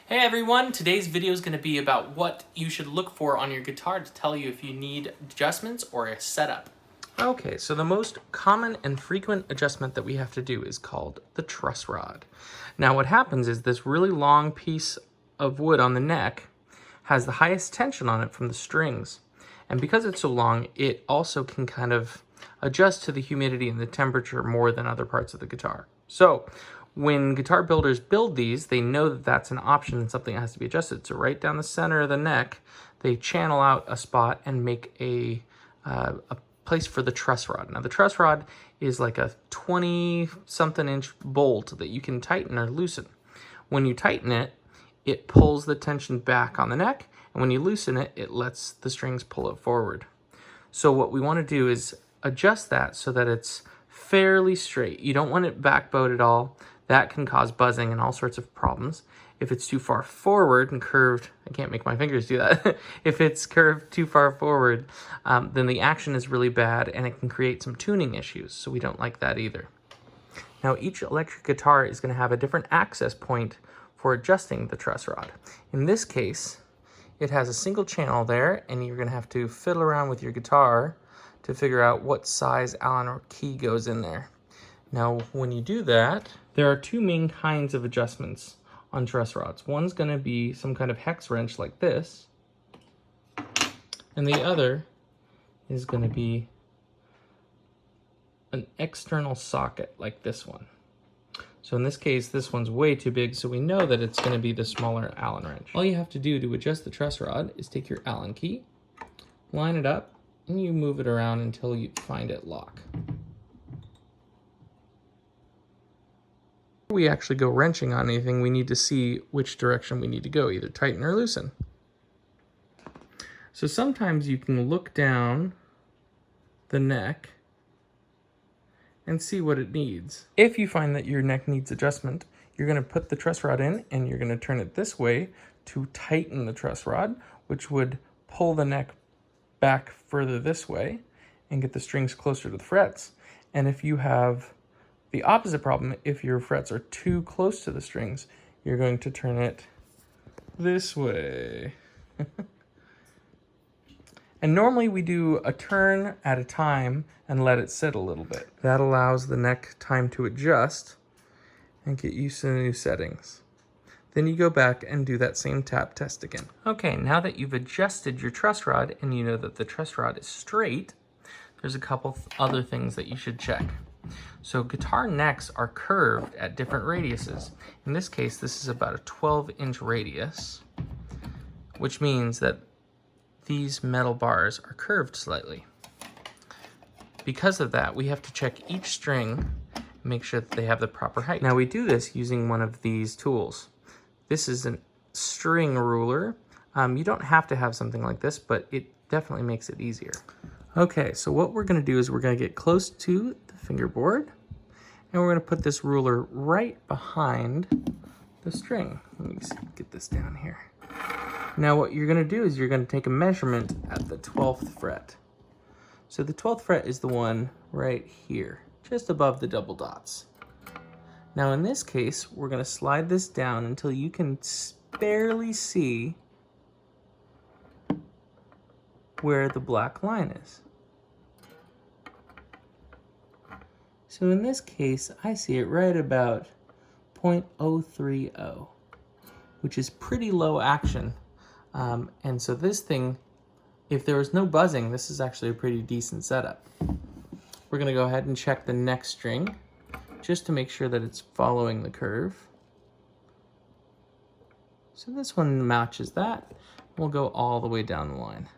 Hey everyone, today's video is going to be about what you should look for on your guitar to tell you if you need adjustments or a setup. Okay, so the most common and frequent adjustment that we have to do is called the truss rod. Now what happens is this really long piece of wood on the neck has the highest tension on it from the strings. And because it's so long, it also can kind of adjust to the humidity and the temperature more than other parts of the guitar. So when guitar builders build these, they know that that's an option and something that has to be adjusted. So right down the center of the neck, they channel out a spot and make a place for the truss rod. Now the truss rod is like a 20-something inch bolt that you can tighten or loosen. When you tighten it, it pulls the tension back on the neck, and when you loosen it, it lets the strings pull it forward. So what we want to do is adjust that so that it's fairly straight. You don't want it back bowed at all. That can cause buzzing and all sorts of problems. If it's too far forward and curved, I can't make my fingers do that. If it's curved too far forward, then the action is really bad and it can create some tuning issues. So we don't like that either. Now each electric guitar is going to have a different access point for adjusting the truss rod. In this case, it has a single channel there, and you're going to have to fiddle around with your guitar to figure out what size Allen or key goes in there. Now, when you do that, there are two main kinds of adjustments on truss rods. One's going to be some kind of hex wrench like this, and the other is going to be an external socket like this one. So in this case, this one's way too big, so we know that it's going to be the smaller Allen wrench. All you have to do to adjust the truss rod is take your Allen key, line it up, and you move it around until you find it lock. Before we actually go wrenching on anything, we need to see which direction we need to go, either tighten or loosen. So sometimes you can look down the neck and see what it needs. If you find that your neck needs adjustment, you're going to put the truss rod in and you're going to turn it this way to tighten the truss rod, which would pull the neck back further this way and get the strings closer to the frets. And if you have the opposite problem, if your frets are too close to the strings, you're going to turn it this way. And normally we do a turn at a time and let it sit a little bit. That allows the neck time to adjust and get used to the new settings. Then you go back and do that same tap test again. Okay, now that you've adjusted your truss rod and you know that the truss rod is straight, there's a couple other things that you should check. So guitar necks are curved at different radiuses. In this case, this is about a 12-inch radius, which means that these metal bars are curved slightly. Because of that, we have to check each string and make sure that they have the proper height. Now we do this using one of these tools. This is a string ruler. You don't have to have something like this, but it definitely makes it easier. Okay, so what we're going to do is we're going to get close to the fingerboard, and we're going to put this ruler right behind the string. Let me get this down here. Now what you're going to do is you're going to take a measurement at the 12th fret. So the 12th fret is the one right here, just above the double dots. Now in this case, we're going to slide this down until you can barely see where the black line is. So in this case, I see it right about 0.030, which is pretty low action. And so this thing, if there was no buzzing, this is actually a pretty decent setup. We're going to go ahead and check the next string just to make sure that it's following the curve. So this one matches that. We'll go all the way down the line.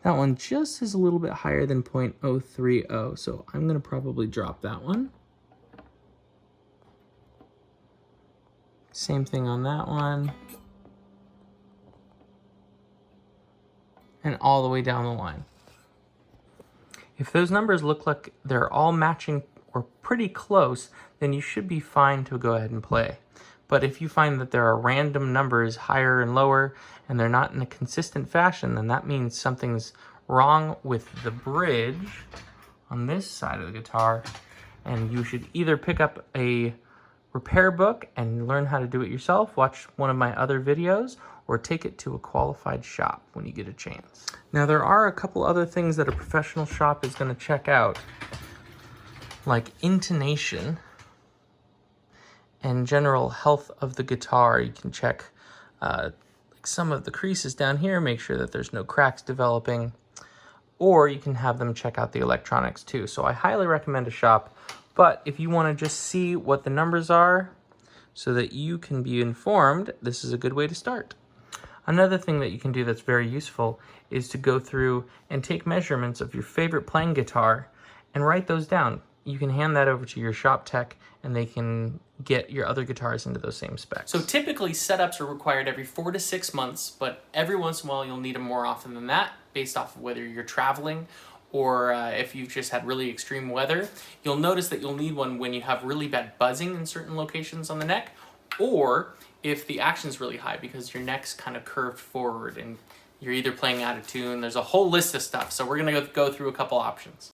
That one just is a little bit higher than 0.030, so I'm going to probably drop that one. Same thing on that one. And all the way down the line. If those numbers look like they're all matching or pretty close, then you should be fine to go ahead and play. But if you find that there are random numbers higher and lower and they're not in a consistent fashion, then that means something's wrong with the bridge on this side of the guitar, and you should either pick up a repair book and learn how to do it yourself, watch one of my other videos, or take it to a qualified shop when you get a chance. Now there are a couple other things that a professional shop is going to check out, like intonation and general health of the guitar. You can check like some of the creases down here, make sure that there's no cracks developing, or you can have them check out the electronics too. So I highly recommend a shop, but if you want to just see what the numbers are so that you can be informed, this is a good way to start. Another thing that you can do that's very useful is to go through and take measurements of your favorite playing guitar and write those down. You can hand that over to your shop tech and they can get your other guitars into those same specs. So typically setups are required every 4 to 6 months, but every once in a while you'll need them more often than that based off of whether you're traveling or if you've just had really extreme weather. You'll notice that you'll need one when you have really bad buzzing in certain locations on the neck, or if the action's really high because your neck's kind of curved forward and you're either playing out of tune. There's a whole list of stuff, so we're gonna go through a couple options.